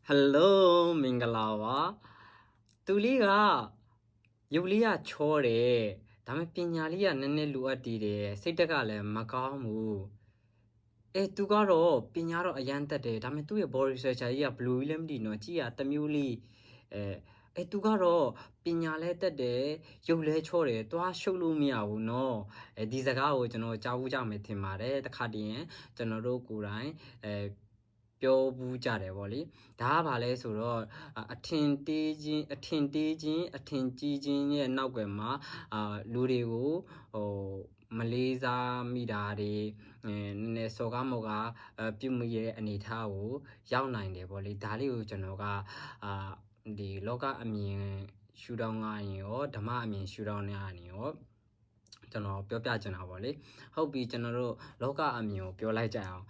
Hello မင်္ဂလာပါသူလေးကရုပ်လေးကချောတယ်ဒါပေမဲ့ပညာလေးကနည်းနည်းလိုအပ်သေးတယ်စိတ်တက်ကလည်းမကောင်းဘူးသူကတော့ပညာတော့အရန်တက်တယ်ဒါပေမဲ့သူ့ရဲ့ body structure ကြီးကဘလူးကြီးလည်းမသိနော်ကြည့်ရတမျိုးလေးသူကတော့ပညာလည်းတက်တယ်ရုပ်လည်းချောတယ်သွားရှုပ်လို့မရဘူးနော်ဒီစကားကိုကျွန်တော်ကြားဘူးကြမယ်ထင်ပါတယ်တခါတည်းရင်ကျွန်တော်တို့ကိုယ်တိုင်ပြောဘူးကြတယ်ဗောလေဒါကဘာလဲဆိုတော့အထင်ကြီးခြင်းအထင်ကြီးခြင်းရဲ့နောက်ွယ်မှာလူတွေကိုမလေးစားမိတာတွေနည်းနည်းစော်ကားမော်ကားပြုမှုရဲ့အနေအထားကိုရောက်နိုင်တယ်ဗောလေဒါလေးကိုကျွန်တော်ကဒီလောကအမြင်ရှူတောင်းကနေရောဓမ္မအမြင်ရှူတောင်းနေကနေရောကျွန်တော်ပြောပြချင်တာပေါ့လေဟုတ်ပြီကျွန်တော်တို့လောကအမြင်ကိုပြောလိုက်ကြအောင်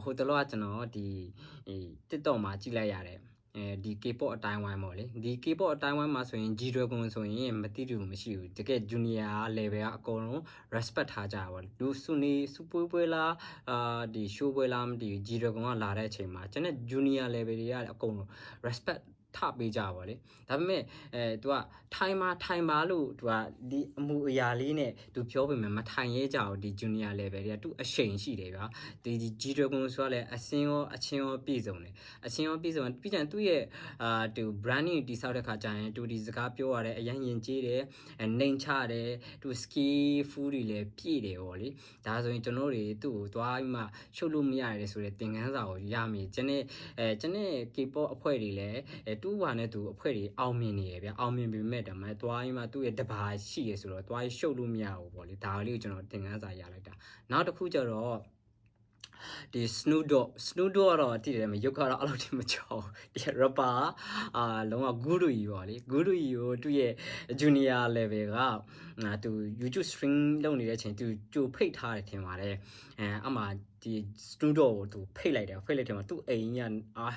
ဟိုတလောကကျွန်တော်ဒီ TikTok မှာကြည့်လိုက်ရတယ်ဒီ K-pop အတိုင်းဝိုင်းပေါ့လေဒီ K-pop အတိုင်းဝိုင်းမှာဆိုရင် G-Dragon ဆိုရင်မတိတူမရှိဘူးတကယ် junior level ကအကုန်လုံး respect ထားကြပါဘောလူစုပွဲလားဒီ show ပွဲလားမသိဘူး G-Dragon ကလာတဲ့အချိန်မှာကျွန်တော် junior level တွေကအကုန်လုံး respect ထပေးကြပါလေဒါပေမဲ့तू ကထိုင်ပါလို့ तू ကဒီအမှုအရာလေးနဲ့ तू ပြောပေမဲ့မထိုင်ရဲကြဘူးဒီ junior level တွေက तू အရှိန်ရှိတယ်ဗျာဒီ G-Dragon ဆိုတာလည်းအစင်းရောအချင်းရောပြည့်စုံတယ်အချင်းရောပြည့်စုံပြီးကြရင်သူ့ရဲ့သူ branding တိဆောက်တဲ့ခါကျရင် तू ဒီစကားပြောရတယ်အရင်ယဉ်ကျေးတယ်နှိမ်ချတယ် तू skillful တွေလည်းပြည့်တယ်ဗောလေဒါဆိုရင်ကျွန်တော်တွေသူ့ကိုသွားပြီးမှရှုပ်လို့မရတယ်ဆိုတဲ့သင်ခန်းစာကိုရမယ်ကျွန်တဲ့ K-pop အဖွဲ့တွေလည်းတူးပါနဲ့သူအဖွဲ့တွေအောင်မြင်နေရဗျအောင်မြင်ပေမဲ့တည်းတွားရင်မှသူ့ရဲ့တဘာရှိရဆိုတော့တွားရှုပ်လို့မရဘူးပေါ့လေဒါလေးကိုကျွန်တော်သင်ခန်းစာရလိုက်တာနောက်တစ်ခုကျတော့ဒီ Snoop Dogg ကတော့တည်တယ်မရုပ်ကတော့အဲ့လိုတိမချောဒီ rapper လုံးဝဂူရူကြီးပေါ့လေဂူရူကြီးကိုသူ့ရဲ့ junior level ကသူ YouTube stream လုပ်နေတဲ့အချိန်သူကြိုဖိတ်ထားတယ်ထင်ပါတယ်အမှဒီ Snoop Dogg ကိုသူဖိတ်လိုက်တယ်မှာသူ့အိမ်က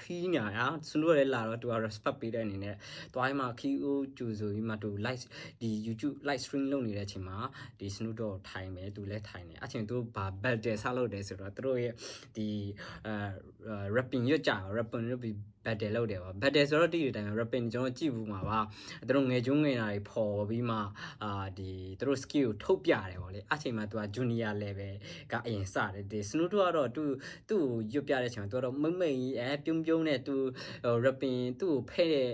ဟီးညာSnoop Dogg လည်းလာတော့သူက respect ပေးတဲ့အနေနဲ့တွိုင်းမှာခီအိုကျူဆိုပြီးမှသူ live ဒီ YouTube live stream လုပ်နေတဲ့အချိန်မှာဒီ Snoop Dogg ထိုင်မယ်သူလည်းထိုင်တယ်အချိန်သူဘာ battle ဆောက်လုပ်တယ်ဆိုတော့သူတို့ရဲ့ဒီrapping ရွတ်ကြ rapping ပြီး battle လုပ်တယ်ပါ battle ဆိုတော့ဒီတိုင်း rapping ကျွန်တော်ကြည့်ဘူးမှာပါသူတို့ငယ်ကျုံးငယ်တာတွေပေါ်ပြီးမှဒီသူတို့ skill ကိုထုတ်ပြတယ်ဗောလေအချိန်မှာသူက junior level ကအရင်စတယ်ဒီ Snoop Dogg ကတော့သူ့ကိုရွတ်ပြတဲ့အချိန်မှာသူကတော့မိတ်ပြုံးနဲ့သူ rapping သူ့ကိုဖဲ့တဲ့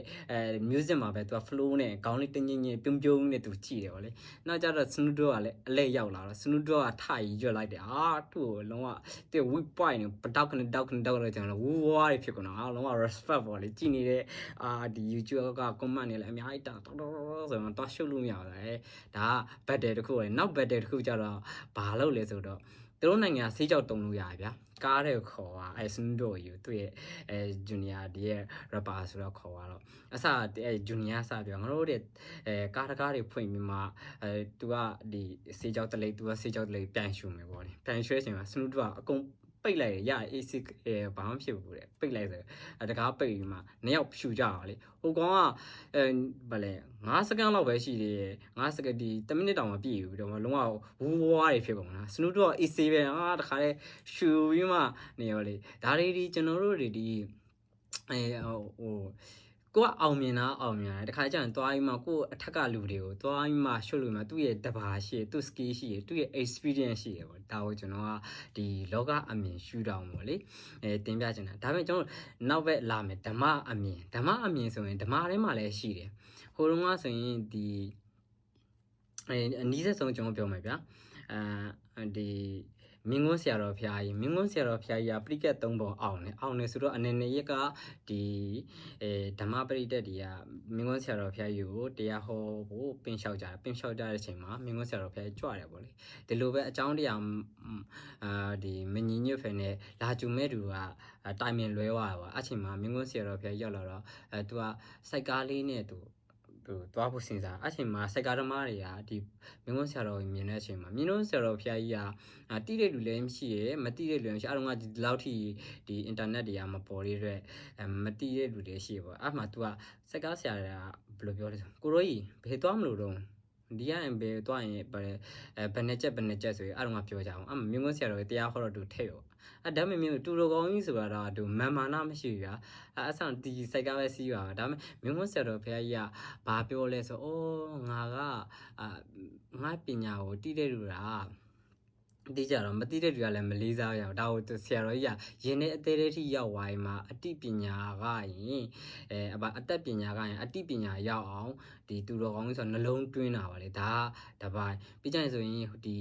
music မှာပဲသူက flow နဲ့ခေါင်းလေးတင်းချင်းပြုံးနဲ့သူကြည့်တယ်ဗောလေနောက်ကျတော့ Snoop Dogg ကလည်းအလဲရောက်လာတော့ Snoop Dogg ကထကြီးရွတ်လိုက်တယ်သူ့ကိုလုံးဝသူ weak point ပတောက်ကနေတောက်တော့ကျွန်တော်ဝူဝါးတွေဖြစ်ကုန်တော့လုံးဝ respect ဗောလေကြည့်နေတဲ့ဒီ YouTube က comment တွေလည်းအများကြီးတောက်ဆိုတော့တော့ရှုပ်လို့မရဘူးလေဒါက battle တစ်ခုပဲနောက် battle တစ်ခုကျတော့ဘာလုပ်လဲဆိုတော့သူတို့နိုင်ငံဆေးကြောက်တုံလို့ရတယ်ဗျာကားတဲ့ခေါ်ပါSnoop Dogg ကိုသူ့ရဲ့junior ဒီရဲ့ rapper ဆိုတော့ခေါ်ပါတော့အစjunior စပြောငါတို့တဲ့ကားတကားတွေဖွင့်ပြီးမှသူကဒီဆေးကြောက်တလိပ်သူကဆေးကြောက်တလိပ်ပြန်ရှူမယ်ပေါ့လေပြန်ရွှဲချိန်မှာ Snoop Dogg ကအကုန်ပိတ်လိုက်ရ AC ဘာမှဖြစ်ဘူးတဲ့ပိတ်လိုက်ဆိုတကားပိတ်ပြီးမှနှစ်ယောက်ဖြူကြတာလေဟိုကောင်ကဘာလဲ9စက္ကန့်လောက်ပဲရှိသေးတယ်9စက္ကန့်ဒီ10မိနစ်တောင်မပြည့်ဘူးတော့လုံးဝဝူးဝါးတွေဖြစ်ကုန်တာ Snoop Dogg AC ပဲတခါလေရှူပြီးမှနေရောလေဒါတွေကျွန်တော်တို့တွေဒီကိုကအောင်မြင်တယ်တခါကျရင်သွားပြီးမှကိုအထက်ကလူတွေကိုသွားပြီးမှရှုပ်လို့မှသူ့ရဲ့တဘာရှိသူ့ skill ရှိသူ့ရဲ့ experience ရှိပေါ့ဒါကိုကျွန်တော်ကဒီလောကအမြင်ရှုထောင့်ပေါ့လေတင်ပြချင်တာဒါပေမဲ့ကျွန်တော်နောက်ဘက်လာမယ်ဓမ္မအမြင်ဆိုရင်ဓမ္မထဲမှာလည်းရှိတယ်ဟိုတုန်းကဆိုရင်ဒီအနည်းဆက်ဆုံးကျွန်တော်ပြောမယ်ဗျာဒီမင်းကွန်းဆရာတော်ဖျားကြီးကပရိကတ်3ပုံအောင်တယ်ဆိုတော့အနေနဲ့ရက်ကဒီဓမ္မပရိသတ်တွေကမင်းကွန်းဆရာတော်ဖျားကြီးကိုတရားဟောဖို့ပင်လျှောက်ကြတဲ့အချိန်မှာမင်းကွန်းဆရာတော်ဖျားကြီးကြွတယ်ပေါ့လေဒီလိုပဲအကြောင်းတရားဒီမညီညွတ်ဖယ်နဲ့လာကျူမဲ့သူကတိုင်ပင်လွဲသွားပါအချိန်မှာမင်းကွန်းဆရာတော်ဖျားကြီးရောက်လာတော့သူကစိုက်ကားလေးနဲ့သူသွားဖို့စဉ်းစားအချိန်မှာစိုက်ကားသမားတွေကဒီမင်းကွန်းဆရာတော်ကိုမြင်တဲ့အချိန်မှာမင်းကွန်းဆရာတော်ဖျားကြီးကတိတဲ့လူလည်းမရှိရမတိတဲ့လူလည်းမရှိအားလုံးကဒီလောက်ထိဒီ internet တွေကမပေါ်သေးတဲ့မတိတဲ့လူတွေရှိပေါ့အဲ့မှာ तू ကစိုက်ကားဆရာကဘယ်လိုပြောလဲဆိုကိုရိုကြီးဘယ်သွားမလို့တော့ဒီကရင်ဘယ်သွားရင်ဘယ်နဲ့ချက်ဆိုရင်အားလုံးကပြောကြအောင်အဲ့မင်းကွန်းဆရာတော်တရားဟောတော့သူထည့်ရော ဒါပေမဲ့တူတော်ကောင်းကြီးဆိုတာတော့သူမာမာနာမရှိဘူးဗျာအဆောင်ဒီစိုက်ကပဲစီးပါဒါပေမဲ့မင်းမဆက်တော်ဖခင်ကြီးကဘာပြောလဲဆိုအော်ငါကငါပညာကိုတီးတဲ့လူလားတိကြတော့မတိတဲ့လူကလည်းမလေးစားရအောင်ဒါကိုဆရာတော်ကြီးကယင်းတဲ့အသေးသေးထိရောက်သွားရင်မှာအတိပညာကရင်အတက်ပညာကရင်အတိပညာရောက်အောင်ဒီတူတော်ကောင်းဆိုနှလုံးတွင်းတာပါလေဒါကတပိုင်းပြီးကြရင်ဆိုရင်ဒီ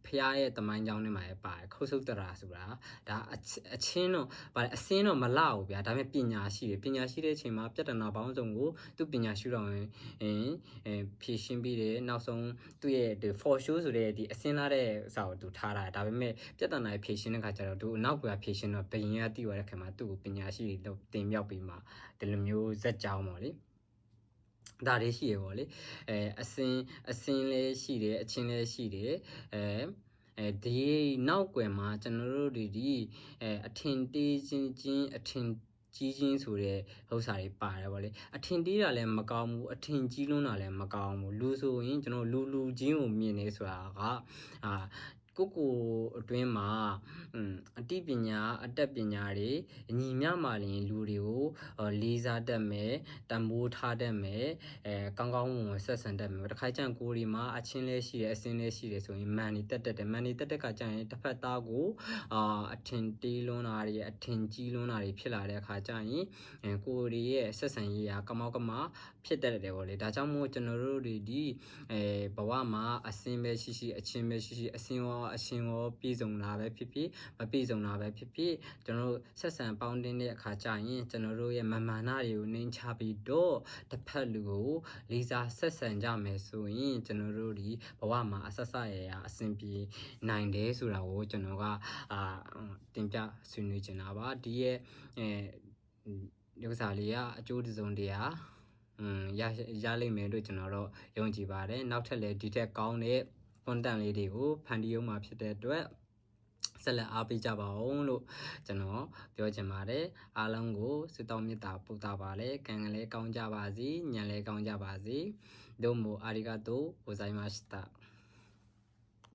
ဖះရဲ့တမိုင်းကြောင်းထဲမှာပါတယ်ခုတ်ဆုပ်တရာဆိုတာဒါအချင်းတော့ဗါအစင်းတော့မလောက်ဘူးဗျာဒါပေမဲ့ပညာရှိတယ်ပညာရှိတဲ့အချိန်မှာပြဿနာပေါင်းစုံကိုသူပညာရှိတော်ရင်ဖြေရှင်းပြီးတယ်နောက်ဆုံးသူ့ရဲ့ဒီ for show ဆိုတဲ့ဒီအစင်းလာတဲ့စာကိုသူထားတာဒါပေမဲ့ပြဿနာဖြေရှင်းတဲ့ခါကျတော့သူနောက်ကဖြေရှင်းတော့ဘယင်ကတိသွားတဲ့ခင်မှာသူ့ကိုပညာရှိတွေတင်မြောက်ပြီးမှဒီလိုမျိုးဇက်ကြောင်းပေါ့လေဒါလေးရှိရပေါ့လေအစင်းလေးရှိတယ်အချင်းလေးရှိတယ်ဒီနောက်ွယ်မှာကျွန်တော်တို့ဒီအထင်သေးချင်းအထင်ကြီးချင်းဆိုတဲ့ဥစ္စာတွေပါတယ်ဗောလေအထင်သေးတာလည်းမကောင်းဘူးအထင်ကြီးလွန်းတာလည်းမကောင်းဘူးလူဆိုရင်ကျွန်တော်လူချင်းကိုမြင်နေဆိုတာကကိုအတွင်းမှာအတိပညာအတက်ပညာတွေညီမျှမှလင်လူတွေကိုလေးစားတတ်မယ်တန်ဖိုးထားတတ်မယ်ကောင်းကောင်းဝင်ဆက်ဆံတတ်မယ်တခါကျရင်ကိုဒီမှာအချင်းလေးရှိတယ်အစင်းလေးရှိတယ်ဆိုရင်မန်နေတက်တယ်မန်နေတက်တဲ့ခါကျရင်တစ်ဖက်သားကိုအထင်တေးလွန်းတာတွေအထင်ကြီးလွန်းတာတွေဖြစ်လာတဲ့အခါကျရင်ကိုဒီရဲ့ဆက်ဆံရေးကကမောက်ကမဖြစ်တတ်တယ်ဗောလေဒါကြောင့်မို့ကျွန်တော်တို့ဒီဘဝမှာအစင်းပဲရှိအချင်းပဲရှိအစင်းရောပြည်စုံတာပဲဖြစ်ဖြစ်မပြည်စုံတာပဲဖြစ်ဖြစ်ကျွန်တော်တို့ဆက်ဆံပေါင်းတင်းတဲ့အခါကျရင်ကျွန်တော်တို့ရဲ့မာမာနာတွေကိုနှိမ်ချပြီးတော့တစ်ဖက်လူကိုလေးစားဆက်ဆံကြမယ်ဆိုရင်ကျွန်တော်တို့ဒီဘဝမှာအဆက်ဆက်ရအဆင်ပြေနိုင်တယ်ဆိုတာကိုကျွန်တော်ကတင်ပြဆွေးနွေးချင်တာပါဒီရဲ့ဒီဥစ္စာလေးကအကျိုးတစုံတရာရလိမ့်မယ်လို့ကျွန်တော်တော့ယုံကြည်ပါတယ်နောက်ထပ်လည်းဒီထက်ကောင်းတဲ့ content လေးတွေကိုဖန်တီးအောင်မှာဖြစ်တဲ့အတွက်ဆက်လက်အားပေးကြပါအောင်လို့ကျွန်တော်ပြောချင်ပါတယ်အားလုံးကိုဆုတောင်းမေတ္တာပို့တာပါလေကံလည်းကောင်းကြပါစေညံလည်းကောင်းကြပါစေどうもありがとうございました